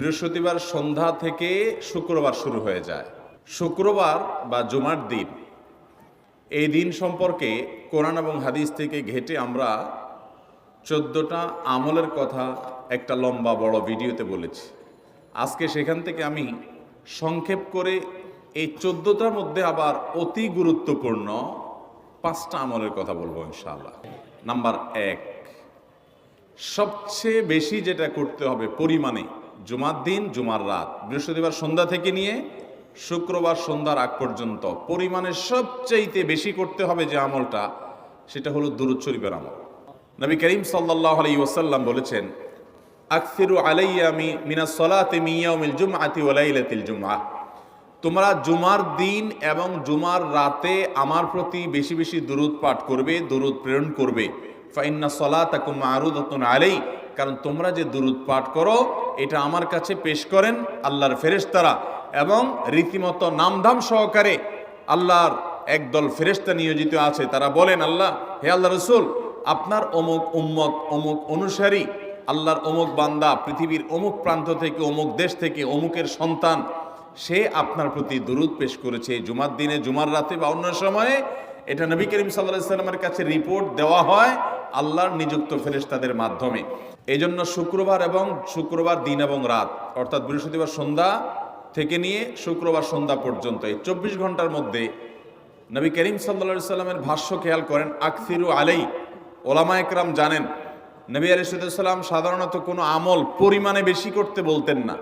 বৃহস্পতিবার সন্ধ্যা থেকে শুক্রবার শুরু হয়ে যায়। শুক্রবার বা জুমার দিন, এই দিন সম্পর্কে কোরআন এবং হাদিস থেকে ঘেঁটে আমরা 14টা আমলের কথা একটা লম্বা বড় ভিডিওতে বলেছি। আজকে সেখান থেকে আমি সংক্ষেপ করে এই 14টার মধ্যে আবার অতি গুরুত্বপূর্ণ 5টা আমলের কথা বলবো ইনশাআল্লাহ। নাম্বার 1, সবচেয়ে বেশি যেটা করতে হবে পরিমাণে, জুমার দিন জুমার রাত, বৃহস্পতিবার সন্ধ্যা থেকে নিয়ে শুক্রবার সন্ধ্যার আগ পর্যন্ত পরিমাণে সবচাইতে বেশি করতে হবে যে আমলটা, সেটা হলো দুরূদ শরীফের আমল। নবী করিম সাল্লাল্লাহু আলাইহি ওয়াসাল্লাম বলেছেন, আকসিরু আলাইয়া মিনাস সালাতি মিন ইয়াউমিল জুমআতি ওয়া লাইলাতিল জুমআহ, তোমরা জুমার দিন এবং জুমার রাতে আমার প্রতি বেশি বেশি দুরূদ পাঠ করবে, দুরূদ প্রেরণ করবে। ফাইন্না সালাতাকুম মারুদাতুন আলাই, কারণ তোমরা যে দুরূদ পাঠ করো এটা আমার কাছে পেশ করেন আল্লাহর ফেরেশতারা, এবং রীতিমতো নামধাম সহকারে আল্লাহর একদল ফেরেশতা নিয়োজিত আছে। তারা বলেন, আল্লাহ, হে আল্লাহ রসুল, আপনার অমুক উম্মত, অমুক অনুসারী, আল্লাহর অমুক বান্দা পৃথিবীর অমুক প্রান্ত থেকে, অমুক দেশ থেকে, অমুকের সন্তান, সে আপনার প্রতি দুরূদ পেশ করেছে জুমার দিনে, জুমার রাতে বা অন্য সময়ে। এটা নবী করিম সাল্লাল্লাহু আলাইহি ওয়াসাল্লামের কাছে রিপোর্ট দেওয়া হয় আল্লাহর নিযুক্ত ফেরেশতাদের মাধ্যমে। এই জন্য শুক্রবার দিন এবং রাত, অর্থাৎ বৃহস্পতিবার সন্ধ্যা থেকে নিয়ে শুক্রবার সন্ধ্যা পর্যন্ত এই 24 ঘন্টার মধ্যে নবী করিম সাল্লাল্লাহু আলাইহি ওয়াসাল্লামের ভাষ্য খেয়াল করেন, আকসিরু আলাই। ওলামায়ে কেরাম জানেন, নবী আলাইহিস সালাম সাধারণত কোনো আমল পরিমাণে বেশি করতে বলতেন না।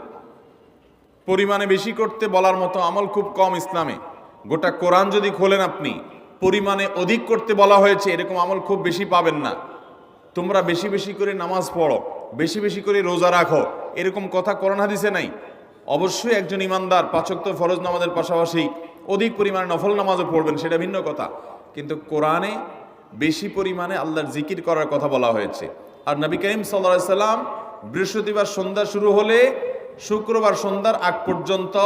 পরিমাণে বেশি করতে বলার মতো আমল খুব কম ইসলামে। গোটা কোরআন যদি খোলেন আপনি, পরিমাণে অধিক করতে বলা হয়েছে এরকম আমল খুব বেশি পাবেন না। তোমরা বেশি বেশি করে নামাজ পড়ো, বেশি বেশি করে রোজা রাখো, এরকম কথা কোরআন হাদিসে নাই। অবশ্যই একজন ইমানদার 5 ওয়াক্ত ফরজ নামাজের পাশাপাশি অধিক পরিমাণে নফল নামাজও পড়বেন, সেটা ভিন্ন কথা। কিন্তু কোরআনে বেশি পরিমাণে আল্লাহর জিকির করার কথা বলা হয়েছে। আর নবী করিম সাল্লাল্লাহু আলাইহি সাল্লাম বৃহস্পতিবার সন্ধ্যা শুরু হলে শুক্রবার সন্ধ্যার আগ পর্যন্ত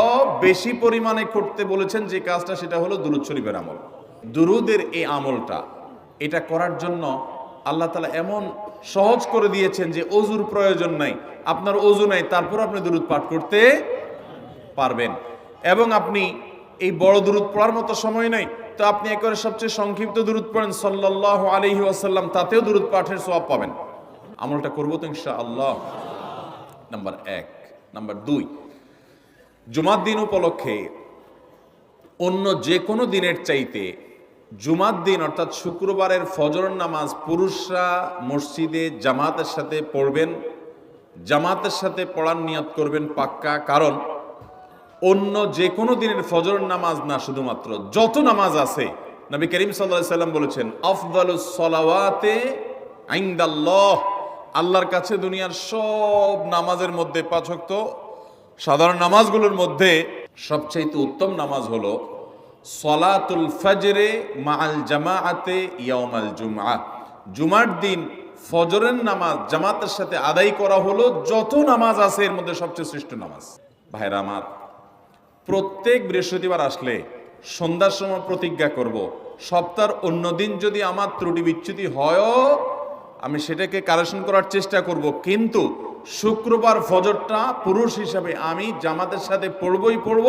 বেশি পরিমাণে করতে বলেছেন যে কাজটা, সেটা হলো দুরূদ শরীফের আমল। দুরূদের এই আমলটা, এটা করার জন্য আল্লাহ তাআলা এমন সহজ করে দিয়েছেন যে ওযুর প্রয়োজন নাই। আপনার ওযু নাই, তারপর আপনি দুরূদ পাঠ করতে পারবেন। এবং আপনি এই বড় দুরূদ পড়ার মতো সময় নাই, তো আপনি একেবারে সবচেয়ে সংক্ষিপ্ত দুরূদ পড়েন সাল্লাল্লাহু আলাইহি ওয়াসাল্লাম, তাতেও দুরূদ পাঠের সওয়াব পাবেন। আমলটা করবো তো ইনশাআল্লাহ। নাম্বার 1। নাম্বার 2, জুমার দিন উপলক্ষে অন্য যে কোনো দিনের চাইতে জুমার দিন অর্থাৎ শুক্রবারের ফজর নামাজ পুরুষরা মসজিদে জামাতের সাথে পড়বেন। জামাতের সাথে পড়ার নিয়ত করবেন পাক্কা, কারণ অন্য যে কোনো দিনের ফজর নামাজ না, শুধুমাত্র যত নামাজ আছে, নবী করিম সাল্লাল্লাহু আলাইহি সাল্লাম বলেছেন, আফদালুস সালাওয়াতে ইনদাল্লাহ, আল্লাহর কাছে দুনিয়ার সব নামাজের মধ্যে 5 ওয়াক্ত সাধারণ নামাজগুলোর মধ্যে সবচাইতে উত্তম নামাজ হলো সলাতুল ফজরে মাআল জামাআতে ইয়াউমাল জুমআহ, জুমার দিন ফজরের নামাজ জামাতের সাথে আদায় করা হলো যত নামাজ আছে এর মধ্যে সবচেয়ে শ্রেষ্ঠ নামাজ। ভাইরা আমার, প্রত্যেক বৃহস্পতিবার আসলে সন্ধ্যার সময় প্রতিজ্ঞা করব, সপ্তাহের অন্য দিন যদি আমার ত্রুটি বিচ্যুতি হয়ও আমি সেটাকে কারেকশন করার চেষ্টা করব, কিন্তু শুক্রবার ফজরটা পুরুষ হিসাবে আমি জামাতের সাথে পড়বই পড়ব।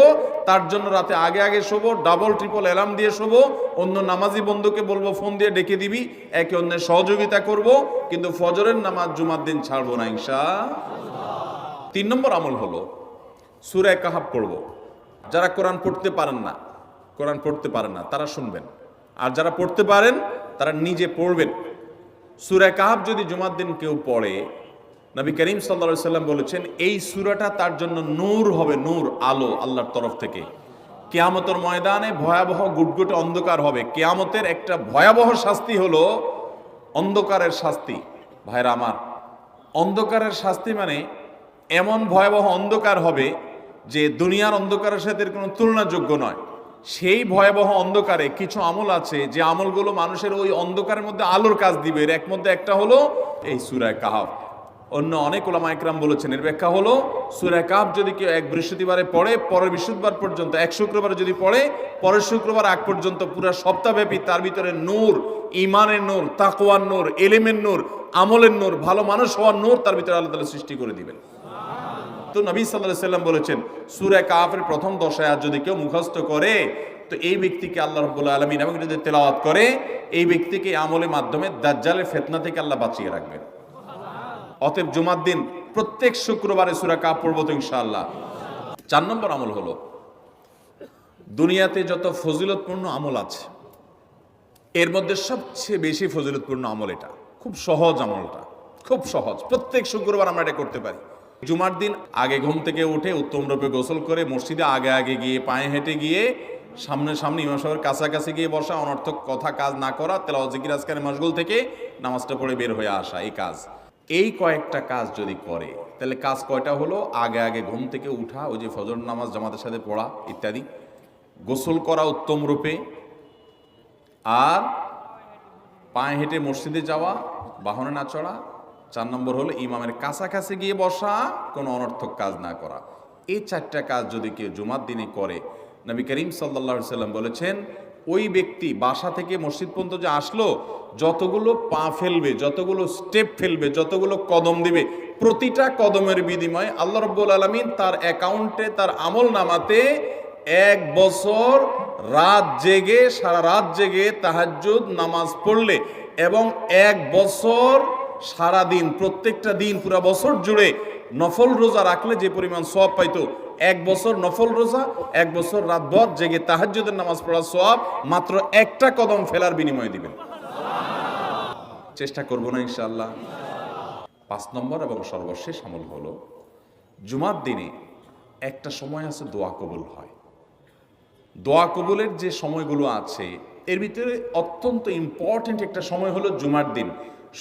তার জন্য রাতে আগে আগে শোবো, ডাবল ট্রিপল অ্যালার্ম দিয়ে শোবো, অন্য নামাজি বন্ধুকে বলবো ফোন দিয়ে ডেকে দিবি, একে অন্যের সহযোগিতা করব, কিন্তু ফজরের নামাজ জুমার দিন ছাড়বো না ইনশাআল্লাহ। 3 নম্বর আমল হলো সূরা কাহাফ পড়ব। যারা কোরআন পড়তে পারেন না তারা শুনবেন, আর যারা পড়তে পারেন তারা নিজে পড়বেন। সূরা কাহাফ যদি জুমার দিন কেউ পড়ে, নবী করিম সাল্লাল্লাহু আলাইহি সাল্লাম বলেছেন এই সূরাটা তার জন্য নূর হবে, নূর, আলো আল্লাহর তরফ থেকে। কিয়ামতের ময়দানে ভয়াবহ গুটগুটে অন্ধকার হবে। কিয়ামতের একটা ভয়াবহ শাস্তি হলো অন্ধকারের শাস্তি। ভাইরা আমার, অন্ধকারের শাস্তি মানে এমন ভয়াবহ অন্ধকার হবে যে দুনিয়ার অন্ধকারের সাথে কোনো তুলনাযোগ্য নয়। সেই ভয়াবহ অন্ধকারে কিছু আমল আছে যে আমলগুলো মানুষের ওই অন্ধকারের মধ্যে আলোর কাজ দিবে। এর মধ্যে একটা হলো এই সূরা কাহাফ। অন্য অনেক উলামায়ে কেরাম বলেছেন এর ব্যাখ্যা হলো সূরা কাহাফ যদি কেউ এক বৃহস্পতিবারে পড়ে, পরের বৃহস্পতিবার পর্যন্ত, এক শুক্রবারে যদি পড়ে, পরের শুক্রবার আগ পর্যন্ত পুরো সপ্তাহব্যাপী তার ভিতরে নূর, ঈমানের নূর, তাকওয়ার নূর, ইলমের নূর, আমলের নূর, ভালো মানুষ হওয়ার নূর তার ভিতরে আল্লাহ তাআলা সৃষ্টি করে দিবেন। তো নবী সাল্লাল্লাহু আলাইহি ওয়াসাল্লাম বলেছেন সূরা কাফের প্রথম 10 আয়াত যদি কেউ মুখস্থ করে তো এই ব্যক্তিকে আল্লাহ রাব্বুল আলামিন এবং যদি তেলাওয়াত করে এই ব্যক্তিকে আমলের মাধ্যমে দাজ্জালের ফিতনা থেকে আল্লাহ বাঁচিয়ে রাখবেন। অতএব জুমার দিন প্রত্যেক শুক্রবারে সূরা কাফ পড়ব তো ইনশাআল্লাহ। 4 নম্বর আমল হলো দুনিয়াতে যত ফজিলতপূর্ণ আমল আছে এর মধ্যে সবচেয়ে বেশি ফজিলতপূর্ণ আমল এটা। খুব সহজ আমলটা, খুব সহজ, প্রত্যেক শুক্রবার আমরা এটা করতে পারি। জুমার দিন আগে ঘুম থেকে উঠে উত্তম রূপে গোসল করে মসজিদে আগে আগে গিয়ে পায়ে হেঁটে গিয়ে সামনে ইমাম সাহেবের কাছাকাছি গিয়ে বসা, অনর্থক কথা কাজ না করা, তেলাওয়াত জিকির আজকারে মশগুল থেকে নামাজটা পড়ে বের হয়ে আসা, এই কাজ, এই কয়েকটা কাজ যদি করে তাহলে কাজ কয়টা হলো? আগে আগে ঘুম থেকে উঠা, ওই যে ফজর নামাজ জামাতের সাথে পড়া ইত্যাদি, গোসল করা উত্তম রূপে, আর পায়ে হেঁটে মসজিদে যাওয়া, বাহনে না চড়া। 4 নম্বর হলো ইমামের কাছাকাছি গিয়ে বসা, কোনো অনর্থক কাজ না করা। এই 4টা কাজ যদি কেউ জুমার দিনে করে, নবী করিম সাল্লাল্লাহু আলাইহি সাল্লাম বলেছেন ওই ব্যক্তি বাসা থেকে মসজিদ পর্যন্ত যে আসলো, যতগুলো পা ফেলবে, যতগুলো স্টেপ ফেলবে, যতগুলো কদম দিবে, প্রতিটা কদমের বিনিময়ে আল্লাহ রাব্বুল আলামিন তার অ্যাকাউন্টে, তার আমল নামাতে 1 বছর রাত জেগে, সারা রাত জেগে তাহাজ্জুদ নামাজ পড়লে এবং 1 বছর সারা দিন, প্রত্যেকটা দিন পুরা বছর জুড়ে নফল রোজা রাখলে যে পরিমাণ সওয়াব পাইতো, 1 বছর নফল রোজা, 1 বছর রাতভর জেগে তাহাজ্জুদের নামাজ পড়ার সওয়াব মাত্র একটা কদম ফেলার বিনিময়ে দিবেন। চেষ্টা করব না ইনশাআল্লাহ। 5 নম্বর এবং সর্বশেষ আমল হলো জুমার দিনে একটা সময় আছে দোয়া কবুল হয়। দোয়া কবুলের যে সময়গুলো আছে এর ভিতরে অত্যন্ত ইম্পর্টেন্ট একটা সময় হলো জুমার দিন।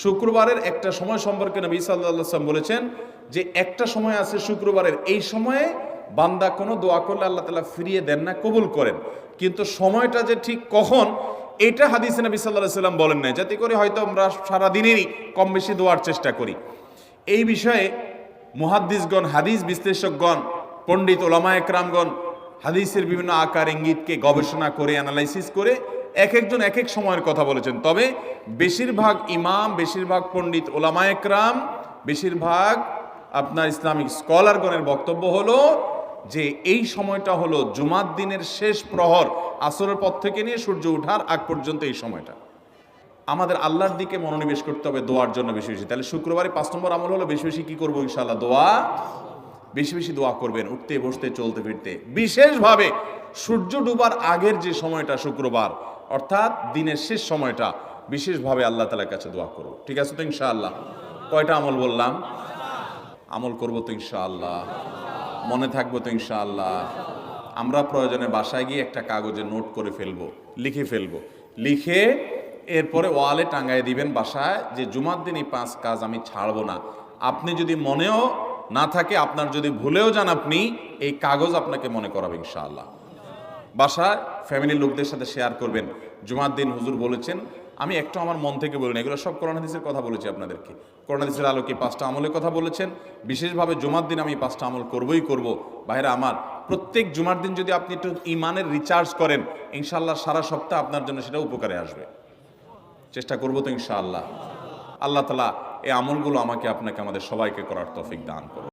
শুক্রবারের একটা সময় সম্পর্কে নবী সাল্লাল্লাহু আলাইহি ওয়াসাল্লাম বলেছেন যে একটা সময় আছে শুক্রবারের, এই সময়ে বান্দা কোনো দোয়া করলে আল্লাহ তাআলা ফিরিয়ে দেন না, কবুল করেন। কিন্তু সময়টা যে ঠিক কখন এটা হাদিসে নবী সাল্লাল্লাহু আলাইহি ওয়াসাল্লাম বলেন নাই, যাতে করে হয়তো আমরা সারা দিনেরই কম বেশি দোয়ার চেষ্টা করি। এই বিষয়ে মুহাদ্দিসগণ, হাদিস বিশ্লেষকগণ, পণ্ডিত ওলামা একরামগণ হাদিসের বিভিন্ন আকার ইঙ্গিতকে গবেষণা করে, অ্যানালাইসিস করে এক একজন এক এক সময়ের কথা বলেছেন। তবে বেশিরভাগ ইমাম, বেশিরভাগ পণ্ডিত ওলামা একরাম, বেশিরভাগ আপনার ইসলামিক স্কলারগণের বক্তব্য হলো যে এই সময়টা হলো জুমার দিনের শেষ প্রহর, আসরের পর থেকে নিয়ে সূর্য ওঠার আগ পর্যন্ত এই সময়টা। আমাদের আল্লাহর দিকে মনোনিবেশ করতে হবে দোয়ার জন্য বেশি বেশি। তাহলে শুক্রবারে 5 নম্বর আমল হলো বেশি বেশি কি করবো ইনশাআল্লাহ? দোয়া, বেশি বেশি দোয়া করবেন, উঠতে বসতে চলতে ফিরতে। বিশেষভাবে সূর্য ডুবার আগের যে সময়টা শুক্রবার, অর্থাৎ দিনের শেষ সময়টা, বিশেষভাবে আল্লাহ তাআলার কাছে দোয়া করব। ঠিক আছে তো ইনশাআল্লাহ? কয়টা আমল বললাম? আমল করব তো ইনশাআল্লাহ? মনে থাকবো তো ইনশাআল্লাহ? আমরা প্রয়োজনে বাসায় গিয়ে একটা কাগজে নোট করে ফেলবো, লিখে ফেলবো, লিখে এরপরে ওয়ালে টাঙ্গায় দিবেন বাসায় যে জুমার দিন এই 5 কাজ আমি ছাড়বো না। আপনি যদি মনেও না থাকে, আপনার যদি ভুলেও যান, আপনি এই কাগজ আপনাকে মনে করাবে ইনশাআল্লাহ। বাসায় ফ্যামিলির লোকদের সাথে শেয়ার করবেন, জুমার দিন হুজুর বলেছেন, আমি একটু আমার মন থেকে বলিনি, এগুলো সব কোরআন হাদিসের কথা বলেছি আপনাদেরকে। কোরআন হাদিসের আলোকে 5টা আমলের কথা বলেছেন, বিশেষভাবে জুমার দিন আমি 5টা আমল করবই করব। ভাইরা আমার, প্রত্যেক জুমার দিন যদি আপনি একটু ইমানের রিচার্জ করেন, ইনশাআল্লাহ সারা সপ্তাহ আপনার জন্য সেটা উপকারে আসবে। চেষ্টা করবো তো ইনশাআল্লাহ? আল্লাহ তাআলা এই আমলগুলো আমাকে, আপনাকে, আমাদের সবাইকে করার তৌফিক দান করুন।